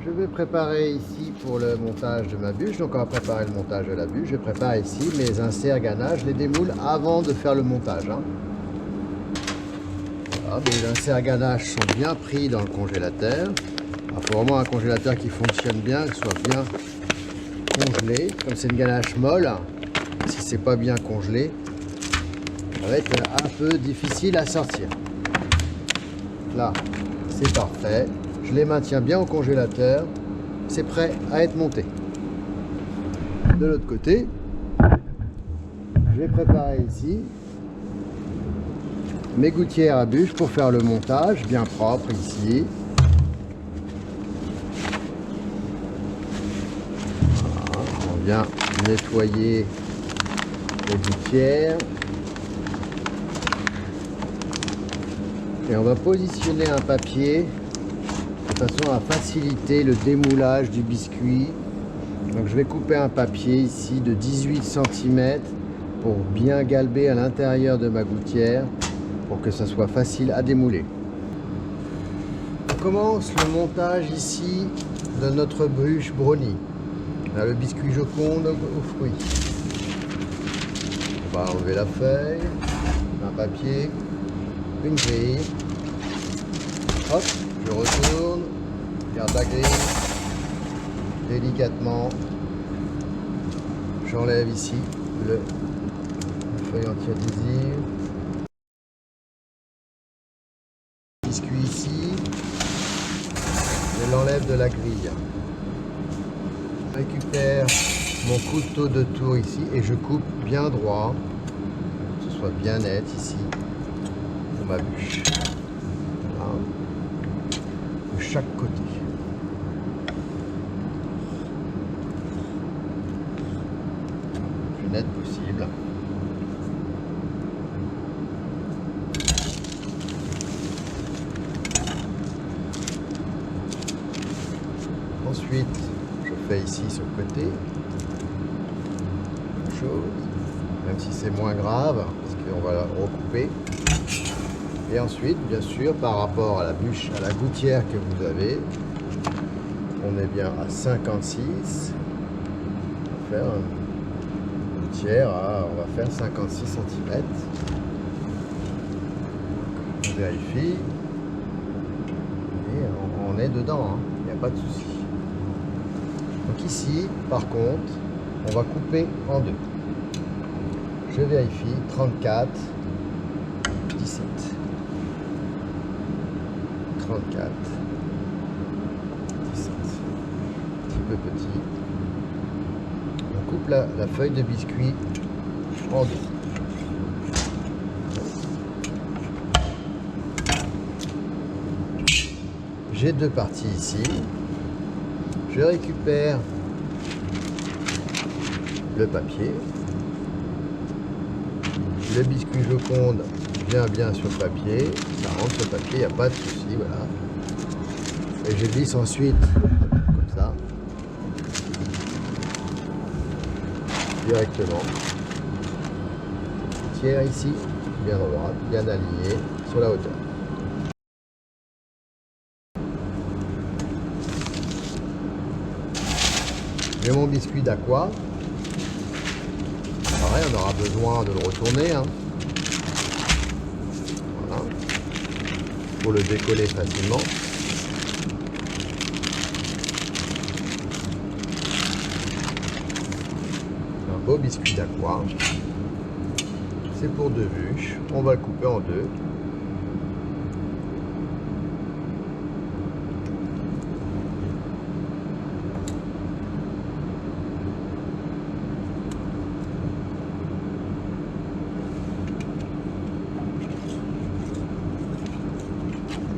Je vais préparer ici pour le montage de ma bûche. Donc on va préparer le montage de la bûche. Je prépare ici mes inserts gainage. Je les démoule avant de faire le montage. Voilà, les inserts gainage sont bien pris dans le congélateur. Il faut vraiment un congélateur qui fonctionne bien, qui soit bien congelé. Comme c'est une ganache molle, si c'est pas bien congelé, ça va être un peu difficile à sortir. Là, c'est parfait. Je les maintiens bien au congélateur. C'est prêt à être monté. De l'autre côté, je vais préparer ici mes gouttières à bûche pour faire le montage bien propre ici. Voilà, on vient nettoyer les gouttières. Et on va positionner un papier de façon à faciliter le démoulage du biscuit. Donc je vais couper un papier ici de 18 cm pour bien galber à l'intérieur de ma gouttière pour que ça soit facile à démouler. On commence le montage ici de notre bûche brownie. On a le biscuit Joconde aux fruits. On va enlever la feuille, un papier, une grille. Hop, je retourne, garde la grille, délicatement, j'enlève ici la feuille anti-adhésive, biscuit ici, je l'enlève de la grille, je récupère mon couteau de tour ici et je coupe bien droit, que ce soit bien net ici, pour ma bûche. Voilà. De chaque côté. Le plus net possible. Ensuite, je fais ici sur le côté. Même chose. Même si c'est moins grave, parce qu'on va la recouper. Et ensuite, bien sûr, par rapport à la bûche, à la gouttière que vous avez, on est bien à 56. On va faire une gouttière on va faire 56 cm. On vérifie. Et on est dedans, il n'y a pas de souci. Donc ici, par contre, on va couper en deux. Je vérifie, 34, 17. 34, 17, un petit peu petit. On coupe la feuille de biscuit en deux. J'ai deux parties ici. Je récupère le papier. Le biscuit Joconde vient bien sur le papier. Ça rentre sur le papier, il n'y a pas de souci, voilà. Et je glisse ensuite, comme ça, directement. Tiers ici, bien droite, bien aligné sur la hauteur. J'ai mon biscuit d'aqua. Pareil, on aura besoin de le retourner. Voilà. Pour le décoller facilement. Un beau biscuit d'aqua. C'est pour deux bûches. On va le couper en deux.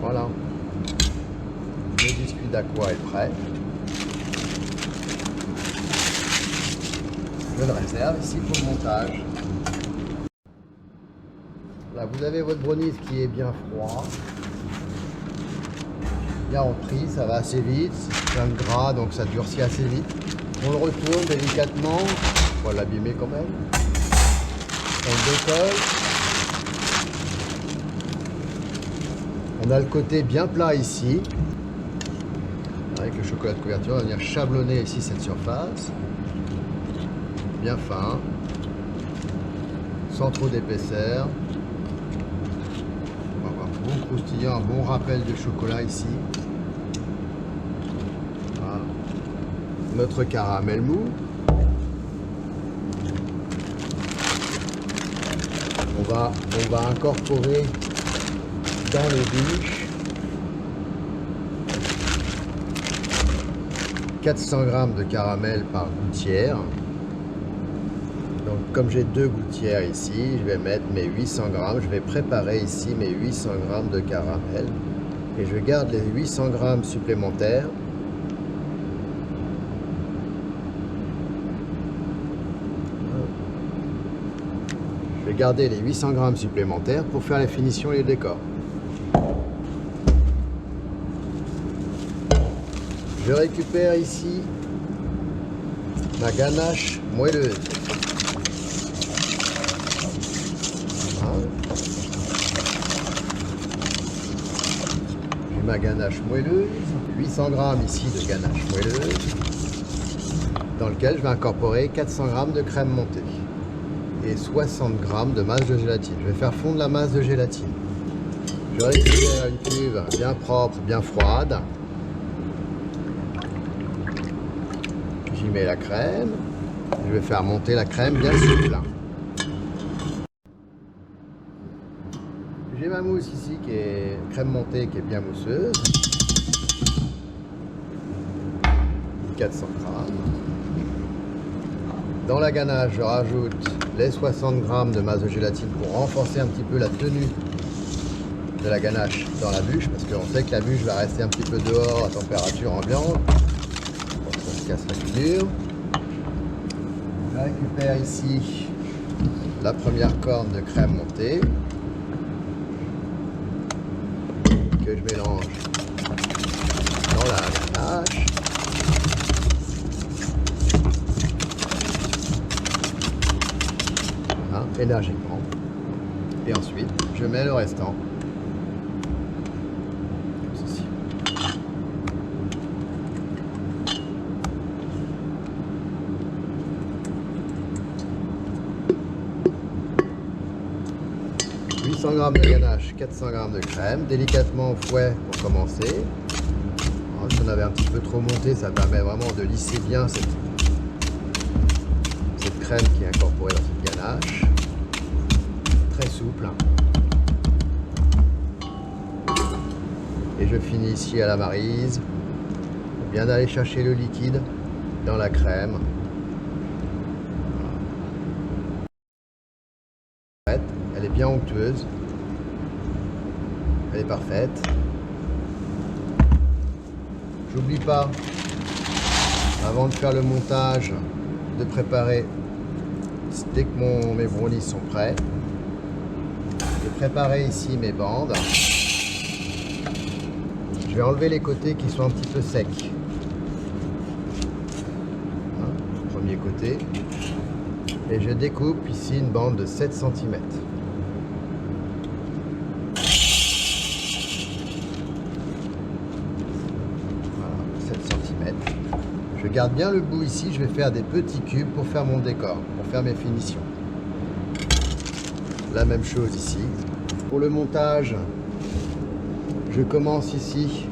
Voilà. Le biscuit d'aqua est prêt. Je le réserve ici pour le montage. Là, vous avez votre brownie qui est bien froid. Bien repris, ça va assez vite. C'est plein de gras, donc ça durcit assez vite. On le retourne délicatement. On va l'abîmer quand même. On le décolle. On a le côté bien plat ici. Avec le chocolat de couverture, on va venir chablonner ici cette surface. Bien fin. Sans trop d'épaisseur. On va avoir un bon croustillant, un bon rappel de chocolat ici. Voilà. Notre caramel mou. On va incorporer dans les bûches 400 g de caramel par gouttière. Donc comme j'ai 2 gouttières ici, je vais mettre mes 800 g. Je vais préparer ici mes 800 g de caramel. Et je garde les 800 g supplémentaires. Je vais garder les 800 g supplémentaires pour faire les finitions et les décors. Je récupère ici ma ganache moelleuse. Voilà. J'ai ma ganache moelleuse, 800 g ici de ganache moelleuse, dans lequel je vais incorporer 400 g de crème montée et 60 g de masse de gélatine. Je vais faire fondre la masse de gélatine. Je récupère une cuve bien propre, bien froide. J'y mets la crème. Je vais faire monter la crème bien souple. J'ai ma mousse ici qui est crème montée, qui est bien mousseuse. 400 g. Dans la ganache, je rajoute les 60 g de masse de gélatine pour renforcer un petit peu la tenue de la ganache dans la bûche, parce qu'on sait que la bûche va rester un petit peu dehors à température ambiante. On se casse la figure. Je récupère ici la première corne de crème montée que je mélange dans la ganache. Voilà, énergiquement. Et ensuite, je mets le restant. Comme ceci. « 800 g de ganache, 400 g de crème, délicatement au fouet pour commencer. » Alors, si on avait un petit peu trop monté, ça permet vraiment de lisser bien cette crème qui est incorporée dans cette ganache. Très souple. Et je finis ici à la maryse. Bien d'aller chercher le liquide dans la crème. Elle est bien onctueuse. Elle est parfaite. J'oublie pas, avant de faire le montage, de préparer, dès que mes brownies sont prêts, de préparer ici mes bandes. Je vais enlever les côtés qui sont un petit peu secs. Hein, premier côté. Et je découpe ici une bande de 7 cm. Voilà, 7 cm. Je garde bien le bout ici, je vais faire des petits cubes pour faire mon décor, pour faire mes finitions. La même chose ici. Pour le montage, je commence ici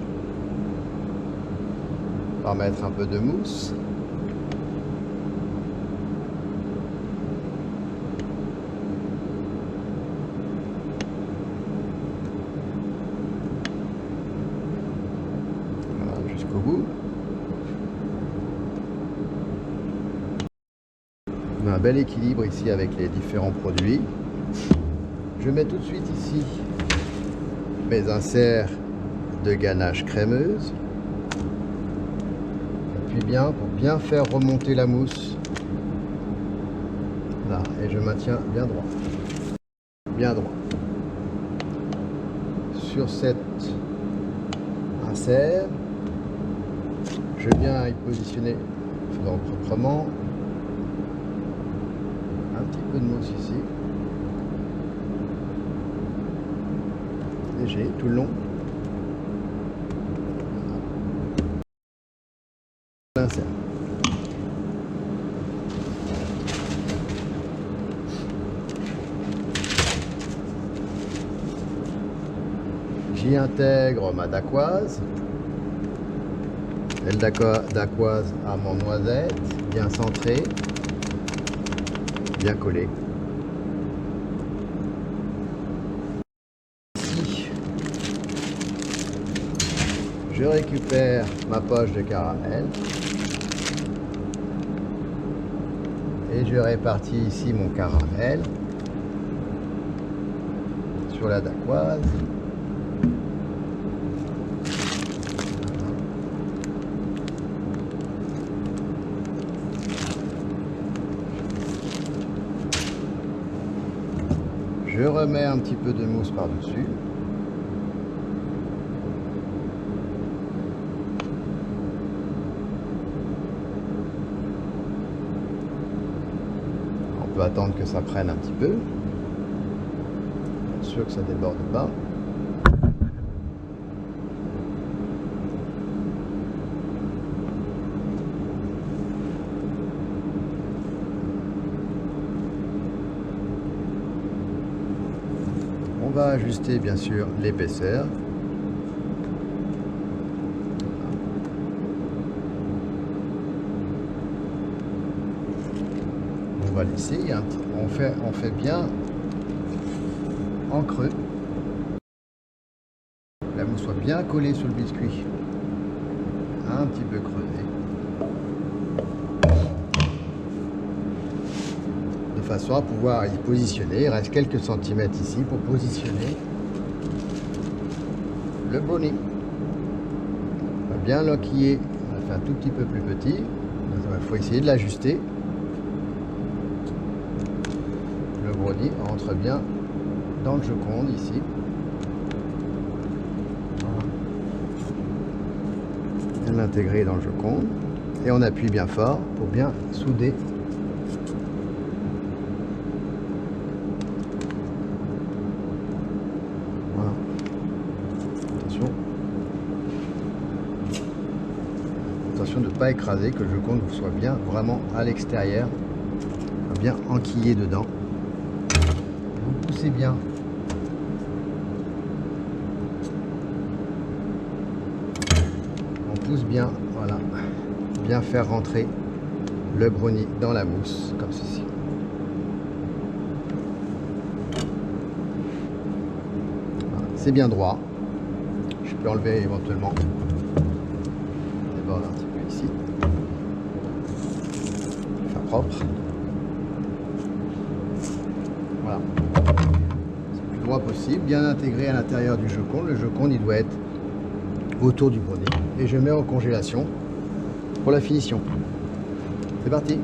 par mettre un peu de mousse. Voilà, jusqu'au bout. On a un bel équilibre ici avec les différents produits. Je mets tout de suite ici mes inserts de ganache crémeuse. J'appuie bien pour bien faire remonter la mousse. Là, et je maintiens bien droit. Bien droit. Sur cet insert, je viens y positionner proprement un petit peu de mousse ici. Léger tout le long. sincère. J'y intègre ma dacquoise. L'aile dacquoise à mon noisette, bien centrée, bien collée. Ici, je récupère ma poche de caramel et je répartis ici mon caramel sur la dacquoise. Je remets un petit peu de mousse par-dessus. On peut attendre que ça prenne un petit peu. Bien sûr que ça ne déborde pas. On va ajuster bien sûr l'épaisseur. On va laisser, on fait bien en creux. La mousse soit bien collée sur le biscuit. Un petit peu creusé. De façon à pouvoir y positionner. Il reste quelques centimètres ici pour positionner le brownie. On va bien l'enquiller. On va faire un tout petit peu plus petit. Il faut essayer de l'ajuster. Le brownie entre bien dans le joconde ici. Voilà. Bien l'intégrer dans le joconde. Et on appuie bien fort pour bien souder. Voilà. Attention. Attention de ne pas écraser, que le joconde soit bien vraiment à l'extérieur. Bien enquillé dedans. Vous poussez bien. On pousse bien, voilà. Bien faire rentrer le brownie dans la mousse, comme ceci. Voilà. C'est bien droit. Je peux enlever éventuellement les bords un petit peu ici. Faire propre. Voilà. C'est le plus droit possible, bien intégré à l'intérieur du joconde. Le joconde, il doit être autour du brownie. Et je mets en congélation pour la finition. C'est parti!